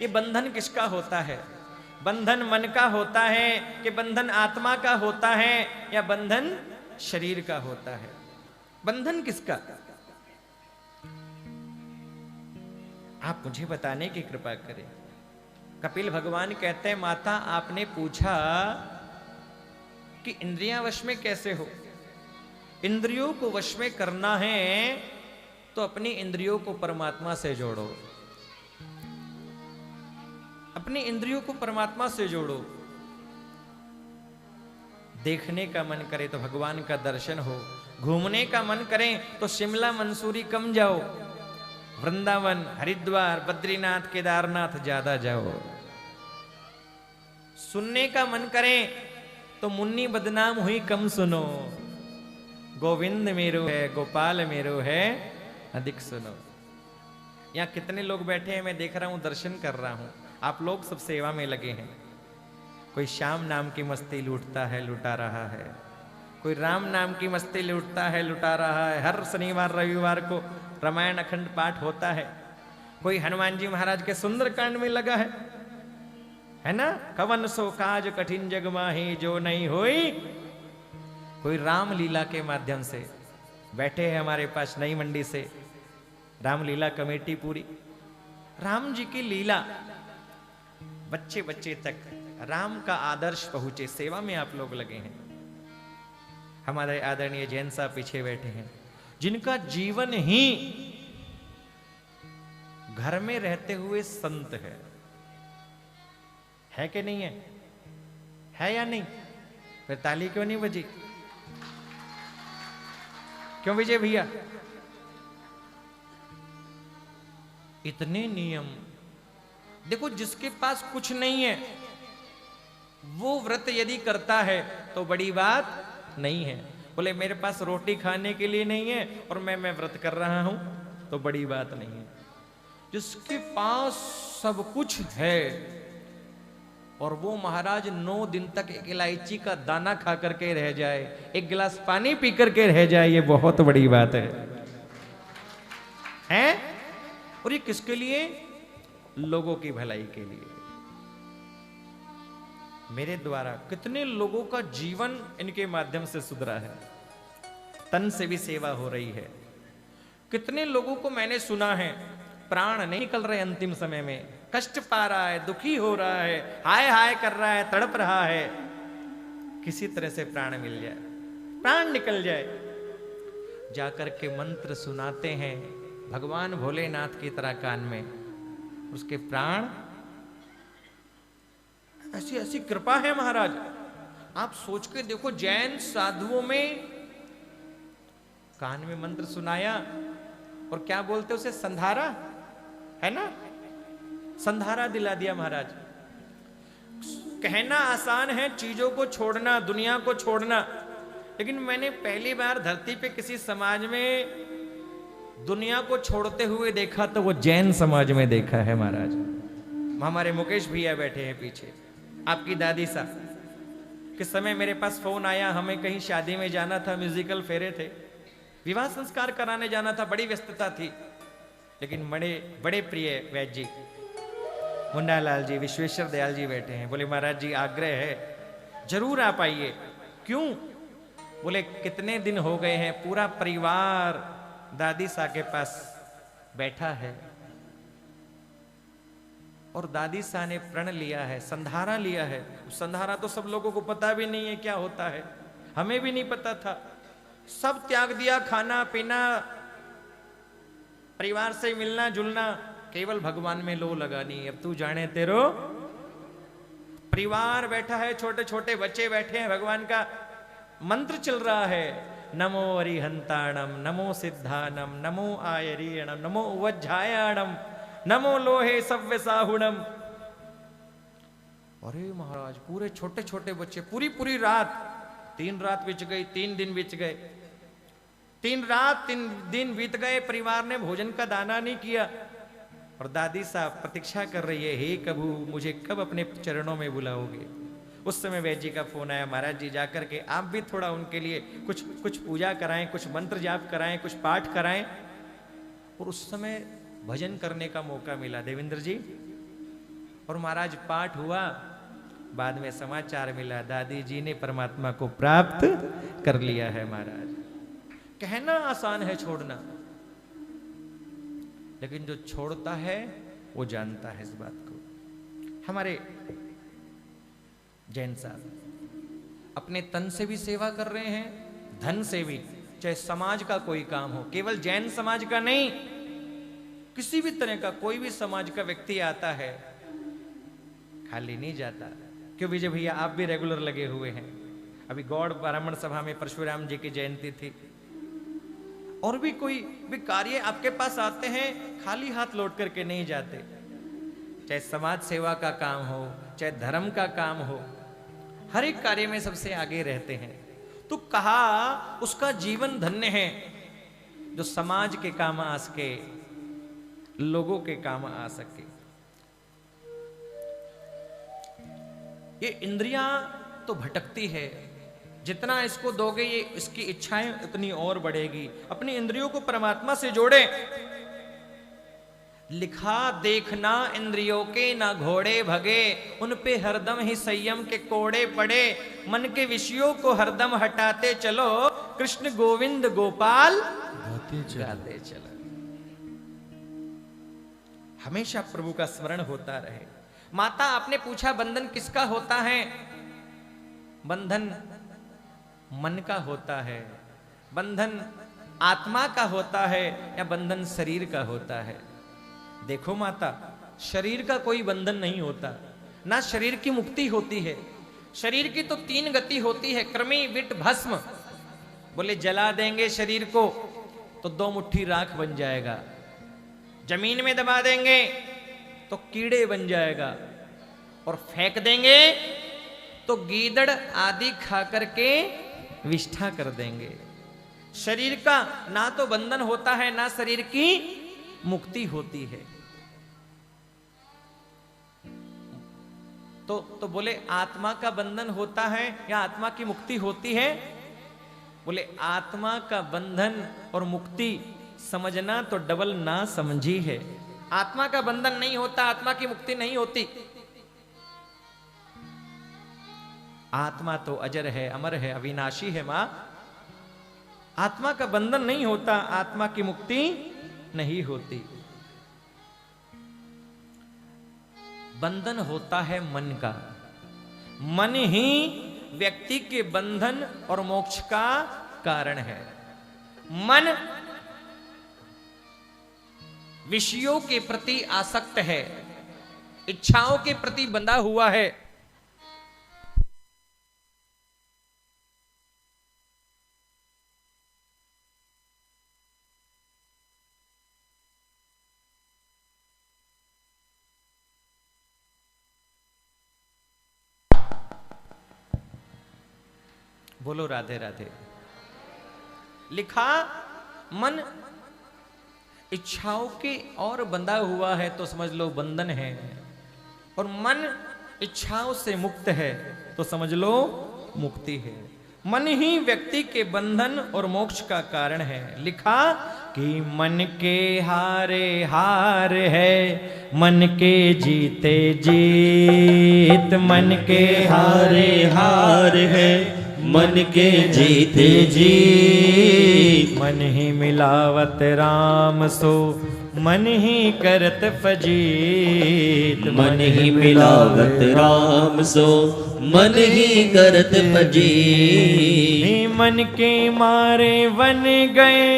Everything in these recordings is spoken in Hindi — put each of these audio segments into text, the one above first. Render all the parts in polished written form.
ये बंधन किसका होता है? बंधन मन का होता है कि बंधन आत्मा का होता है या बंधन शरीर का होता है? बंधन किसका? आप मुझे बताने की कृपा करें। कपिल भगवान कहते हैं, माता आपने पूछा कि इंद्रियां वश में कैसे हो। इंद्रियों को वश में करना है तो अपनी इंद्रियों को परमात्मा से जोड़ो। अपनी इंद्रियों को परमात्मा से जोड़ो। देखने का मन करे तो भगवान का दर्शन हो, घूमने का मन करे तो शिमला मंसूरी कम जाओ, वृंदावन हरिद्वार बद्रीनाथ केदारनाथ ज्यादा जाओ। सुनने का मन करे तो मुन्नी बदनाम हुई कम सुनो, गोविंद मेरो है गोपाल मेरो है अधिक सुनो। यहां कितने लोग बैठे हैं, मैं देख रहा हूं, दर्शन कर रहा हूं। आप लोग सब सेवा में लगे हैं। कोई श्याम नाम की मस्ती लूटता है, लुटा रहा है। कोई राम नाम की मस्ती लूटता है, लुटा रहा है। हर शनिवार रविवार को रामायण अखंड पाठ होता है। कोई हनुमान जी महाराज के सुंदरकांड में लगा है ना? कवन सो काज कठिन जग माही जो नहीं होई। कोई राम लीला के माध्यम से बैठे हैं हमारे पास नई मंडी से, रामलीला कमेटी पूरी। राम जी की लीला बच्चे बच्चे तक राम का आदर्श पहुंचे, सेवा में आप लोग लगे हैं। हमारे आदरणीय जैन साहब पीछे बैठे हैं, जिनका जीवन ही घर में रहते हुए संत है कि नहीं है? है या नहीं? फिर ताली क्यों नहीं बजी? क्यों विजय भैया? इतने नियम देखो, जिसके पास कुछ नहीं है वो व्रत यदि करता है तो बड़ी बात नहीं है। बोले मेरे पास रोटी खाने के लिए नहीं है और मैं व्रत कर रहा हूं तो बड़ी बात नहीं है। जिसके पास सब कुछ है और वो महाराज 9 दिन तक एक इलायची का दाना खा करके रह जाए, एक गिलास पानी पी करके रह जाए, ये बहुत बड़ी बात है? और ये किसके लिए? लोगों की भलाई के लिए। मेरे द्वारा कितने लोगों का जीवन इनके माध्यम से सुधरा है। तन से भी सेवा हो रही है। कितने लोगों को मैंने सुना है प्राण नहीं निकल रहे, अंतिम समय में कष्ट पा रहा है, दुखी हो रहा है, हाय हाय कर रहा है, तड़प रहा है, किसी तरह से प्राण मिल जाए, प्राण निकल जाए। जाकर के मंत्र सुनाते हैं भगवान भोलेनाथ की तरह कान में, उसके प्राण। ऐसी ऐसी कृपा है महाराज। आप सोच के देखो, जैन साधुओं में कान में मंत्र सुनाया और क्या बोलते उसे, संधारा है ना? संधारा दिला दिया महाराज। कहना आसान है चीजों को छोड़ना, दुनिया को छोड़ना, लेकिन मैंने पहली बार धरती पे किसी समाज में दुनिया को छोड़ते हुए देखा तो वो जैन समाज में देखा है महाराज। हमारे मुकेश भैया बैठे हैं पीछे, आपकी दादी साहब। किस समय मेरे पास फोन आया, हमें कहीं शादी में जाना था, म्यूजिकल फेरे थे, विवाह संस्कार कराने जाना था, बड़ी व्यस्तता थी, लेकिन बड़े प्रिय वैद्य जी मुन्ना लाल जी, विश्वेश्वर दयाल जी बैठे हैं। बोले महाराज जी आग्रह है जरूर आप आइए। क्यों? बोले कितने दिन हो गए हैं पूरा परिवार दादी सा के पास बैठा है और दादी सा ने प्रण लिया है, संधारा लिया है। संधारा तो सब लोगों को पता भी नहीं है क्या होता है, हमें भी नहीं पता था। सब त्याग दिया, खाना पीना, परिवार से मिलना जुलना, केवल भगवान में लो लगानी। अब तू जाने तेरो परिवार बैठा है, छोटे छोटे बच्चे बैठे हैं, भगवान का मंत्र चल रहा है। नमो अरिहंताणम, नमो सिद्धानम, नमो आयरीणम, नमो वज्जायाणम, नमो लोहे सव्य साहुणम। अरे महाराज पूरे छोटे छोटे बच्चे, पूरी रात, 3 रात बीत गई, 3 दिन बीत गए, 3 रात 3 दिन बीत गए, परिवार ने भोजन का दाना नहीं किया और दादी साहब प्रतीक्षा कर रही है, हे कबू मुझे कब अपने चरणों में बुलाओगे। उस समय वैद्य जी का फोन आया, महाराज जी जाकर के आप भी थोड़ा उनके लिए कुछ पूजा कराएं, कुछ मंत्र जाप कराएं, कुछ पाठ कराएं। और उस समय भजन करने का मौका मिला। देवेंद्र जी और महाराज पाठ हुआ, बाद में समाचार मिला दादी जी ने परमात्मा को प्राप्त कर लिया है। महाराज कहना आसान है छोड़ना, लेकिन जो छोड़ता है वो जानता है इस बात को। हमारे जैन साहब अपने तन से भी सेवा कर रहे हैं, धन से भी, चाहे समाज का कोई काम हो, केवल जैन समाज का नहीं, किसी भी तरह का कोई भी समाज का व्यक्ति आता है खाली नहीं जाता। क्यों विजय भैया, आप भी रेगुलर लगे हुए हैं। अभी गौड़ ब्राह्मण सभा में परशुराम जी की जयंती थी, और भी कोई भी कार्य आपके पास आते हैं, खाली हाथ लौट करके नहीं जाते। चाहे समाज सेवा का काम हो, चाहे धर्म का काम हो, हर एक कार्य में सबसे आगे रहते हैं। तो कहा उसका जीवन धन्य है जो समाज के काम आ सके, लोगों के काम आ सके। ये इंद्रियां तो भटकती है, जितना इसको दोगे ये इसकी इच्छाएं उतनी और बढ़ेगी। अपनी इंद्रियों को परमात्मा से जोड़े। लिखा देखना इंद्रियों के ना घोड़े भगे, उन पे हरदम ही संयम के कोड़े पड़े। मन के विषयों को हरदम हटाते चलो, कृष्ण गोविंद गोपाल गाते चलो। हमेशा प्रभु का स्मरण होता रहे। माता, आपने पूछा बंधन किसका होता है? बंधन मन का होता है, बंधन आत्मा का होता है, या बंधन शरीर का होता है? देखो माता, शरीर का कोई बंधन नहीं होता, ना शरीर की मुक्ति होती है। शरीर की तो 3 गति होती है, कृमि विट भस्म। बोले जला देंगे शरीर को तो 2 मुट्ठी राख बन जाएगा, जमीन में दबा देंगे तो कीड़े बन जाएगा, और फेंक देंगे तो गीदड़ आदि खा करके विष्ठा कर देंगे। शरीर का ना तो बंधन होता है, ना शरीर की मुक्ति होती है। तो बोले आत्मा का बंधन होता है या आत्मा की मुक्ति होती है? बोले आत्मा का बंधन और मुक्ति समझना तो डबल ना समझी है। आत्मा का बंधन नहीं होता, आत्मा की मुक्ति नहीं होती। आत्मा तो अजर है, अमर है, अविनाशी है। मां, आत्मा का बंधन नहीं होता, आत्मा की मुक्ति नहीं होती। बंधन होता है मन का। मन ही व्यक्ति के बंधन और मोक्ष का कारण है। मन विषयों के प्रति आसक्त है, इच्छाओं के प्रति बंधा हुआ है। बोलो राधे राधे। लिखा मन इच्छाओं के और बंधा हुआ है तो समझ लो बंधन है, और मन इच्छाओं से मुक्त है तो समझ लो मुक्ति है। मन ही व्यक्ति के बंधन और मोक्ष का कारण है। लिखा कि मन के हारे हार है, मन के जीते जीत। मन के हारे हार है, मन के जीते जीत। मन ही मिलावत राम सो, मन ही करत फजीत। मन ही मिलावत राम सो, मन ही करत फजीत। मन के मारे वन गए,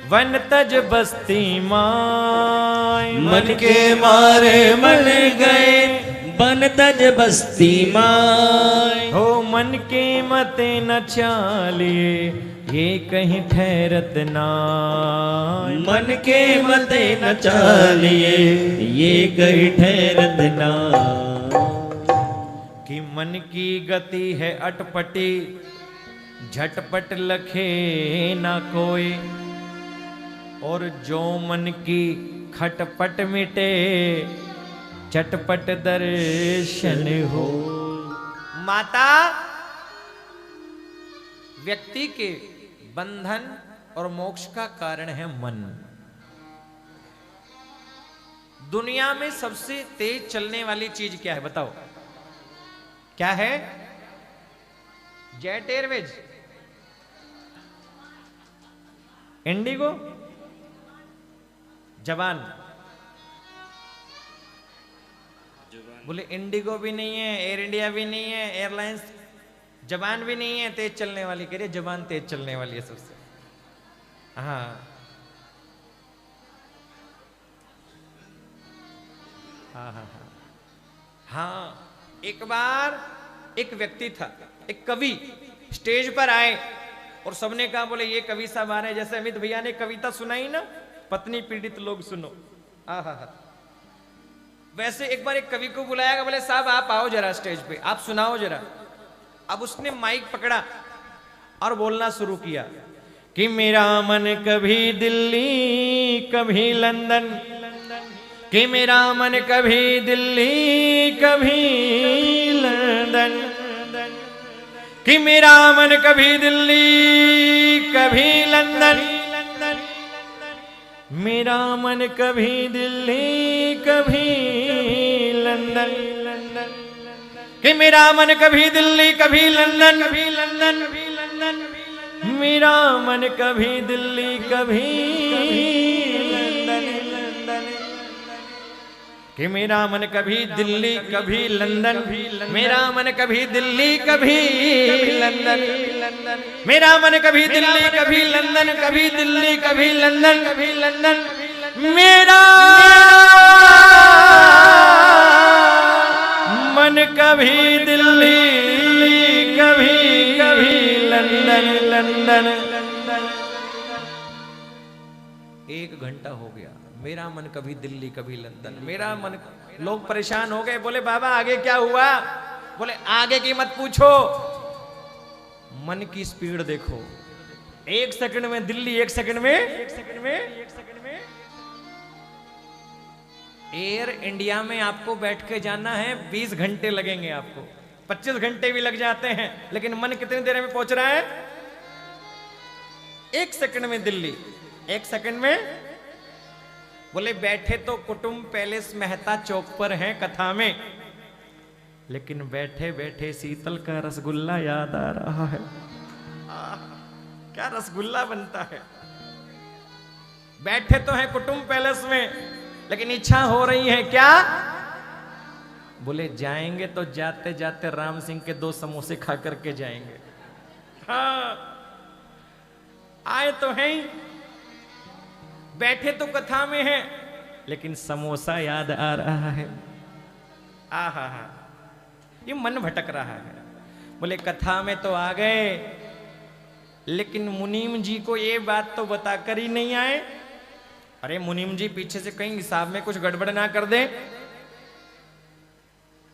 वन तज बस्ती माय। मन के मारे मन गए, वन तज बस्ती माय। हो मन के मते न चालिए, ये कहीं ठहरत नाय। मन के मते न चालिए, ये कहीं ठहरत नाय। कि मन की गति है अटपटी, झटपट लखे ना कोई। और जो मन की खटपट मिटे, चटपट दर्शन हो। माता, व्यक्ति के बंधन और मोक्ष का कारण है मन। दुनिया में सबसे तेज चलने वाली चीज क्या है बताओ? क्या है? जेट एयरवेज, इंडिगो, जवान। बोले इंडिगो भी नहीं है, एयर इंडिया भी नहीं है, एयरलाइंस, जवान भी नहीं है तेज चलने वाली। कह रहे जवान तेज चलने वाली है सबसे। हाँ हाँ हाँ हाँ हाँ। एक बार एक व्यक्ति था, एक कवि स्टेज पर आए और सबने कहा बोले ये कवि साहब आ रहे हैं। जैसे अमित भैया ने कविता सुनाई ना, पत्नी पीड़ित लोग सुनो, आहा, वैसे एक बार एक कवि को बुलाया गया, बोले साहब आप आओ जरा स्टेज पे, आप सुनाओ जरा। अब उसने माइक पकड़ा और बोलना शुरू किया कि मेरा मन कभी दिल्ली कभी लंदन, कि मेरा मन कभी दिल्ली कभी लंदन, कि मेरा मन कभी दिल्ली कभी लंदन, मेरा मन कभी दिल्ली कभी लंदन, कि मेरा मन कभी दिल्ली कभी लंदन, कभी लंदन, कभी लंदन, मेरा मन कभी दिल्ली कभी लंदन, कि मेरा मन कभी दिल्ली कभी लंदन, मेरा मन कभी दिल्ली कभी लंदन, मेरा मन कभी दिल्ली कभी लंदन, कभी दिल्ली कभी लंदन, कभी लंदन, मेरा मन कभी दिल्ली कभी कभी लंदन, लंदन। 1 घंटा हो गया, मेरा मन कभी दिल्ली कभी लंदन, मेरा मन। लोग परेशान हो गए, बोले बाबा आगे क्या हुआ? बोले आगे की मत पूछो, मन की स्पीड देखो। 1 सेकंड में दिल्ली, 1 सेकंड में, 1 सेकंड में, 1 सेकंड में। एयर इंडिया में आपको बैठ के जाना है 20 घंटे लगेंगे, आपको 25 घंटे भी लग जाते हैं, लेकिन मन कितनी देर में पहुंच रहा है? 1 सेकंड में दिल्ली, 1 सेकंड में। बोले बैठे तो कुटुंब पैलेस मेहता चौक पर हैं कथा में, लेकिन बैठे बैठे शीतल का रसगुल्ला याद आ रहा है। क्या रसगुल्ला बनता है। बैठे तो हैं कुटुंब पैलेस में, लेकिन इच्छा हो रही है क्या? बोले जाएंगे तो जाते जाते राम सिंह के 2 समोसे खा करके जाएंगे। हाँ आए तो हैं ही, बैठे तो कथा में हैं, लेकिन समोसा याद आ रहा है। आहा हा, ये मन भटक रहा है। बोले कथा में तो आ गए, लेकिन मुनीम जी को ये बात तो बताकर ही नहीं आए। अरे मुनीम जी पीछे से कहीं हिसाब में कुछ गड़बड़ ना कर दे।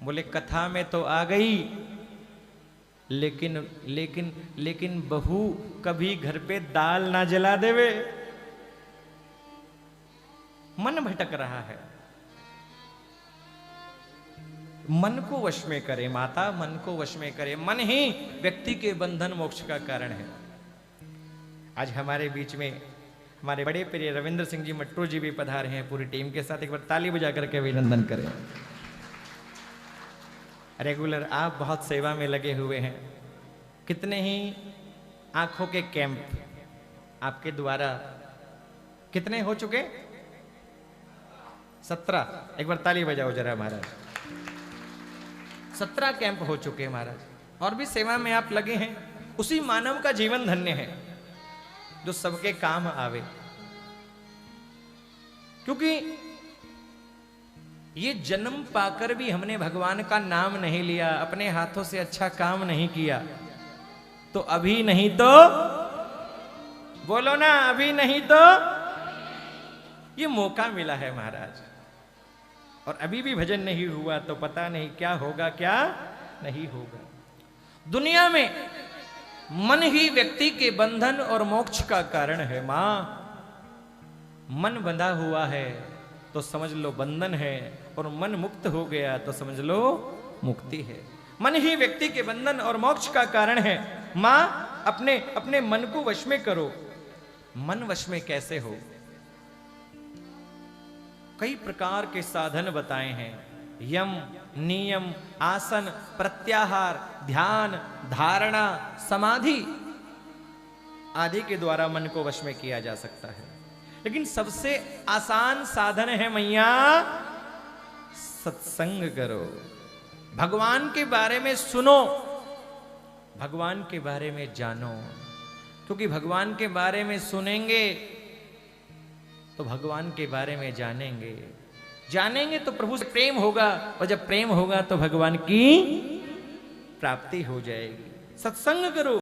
बोले कथा में तो आ गई, लेकिन लेकिन लेकिन बहू कभी घर पे दाल ना जला देवे। मन भटक रहा है। मन को वश में करे माता, मन को वश में करे। मन ही व्यक्ति के बंधन मोक्ष का कारण है। आज हमारे बीच में हमारे बड़े प्रिय रविंद्र सिंह जी मट्टू जी भी पधारे हैं पूरी टीम के साथ। एक बार ताली बजा करके अभिनंदन करें। रेगुलर आप बहुत सेवा में लगे हुए हैं। कितने ही आंखों के कैंप आपके द्वारा कितने हो चुके? 17। एक बार ताली बजाओ जरा महाराज। 17 कैंप हो चुके महाराज, और भी सेवा में आप लगे हैं। उसी मानव का जीवन धन्य है जो सबके काम आवे, क्योंकि ये जन्म पाकर भी हमने भगवान का नाम नहीं लिया, अपने हाथों से अच्छा काम नहीं किया, तो अभी नहीं तो बोलो ना, अभी नहीं तो ये मौका मिला है महाराज। और अभी भी भजन नहीं हुआ तो पता नहीं क्या होगा, क्या नहीं होगा। दुनिया में मन ही व्यक्ति के बंधन और मोक्ष का कारण है। मां, मन बंधा हुआ है तो समझ लो बंधन है, और मन मुक्त हो गया तो समझ लो मुक्ति है। मन ही व्यक्ति के बंधन और मोक्ष का कारण है। मां, अपने अपने मन को वश में करो। मन वश में कैसे हो? कई प्रकार के साधन बताए हैं, यम, नियम, आसन, प्रत्याहार, ध्यान, धारणा, समाधि आदि के द्वारा मन को वश में किया जा सकता है। लेकिन सबसे आसान साधन है मैया सत्संग करो, भगवान के बारे में सुनो, भगवान के बारे में जानो। क्योंकि भगवान के बारे में सुनेंगे तो भगवान के बारे में जानेंगे, जानेंगे तो प्रभु से प्रेम होगा, और जब प्रेम होगा तो भगवान की प्राप्ति हो जाएगी। सत्संग करो।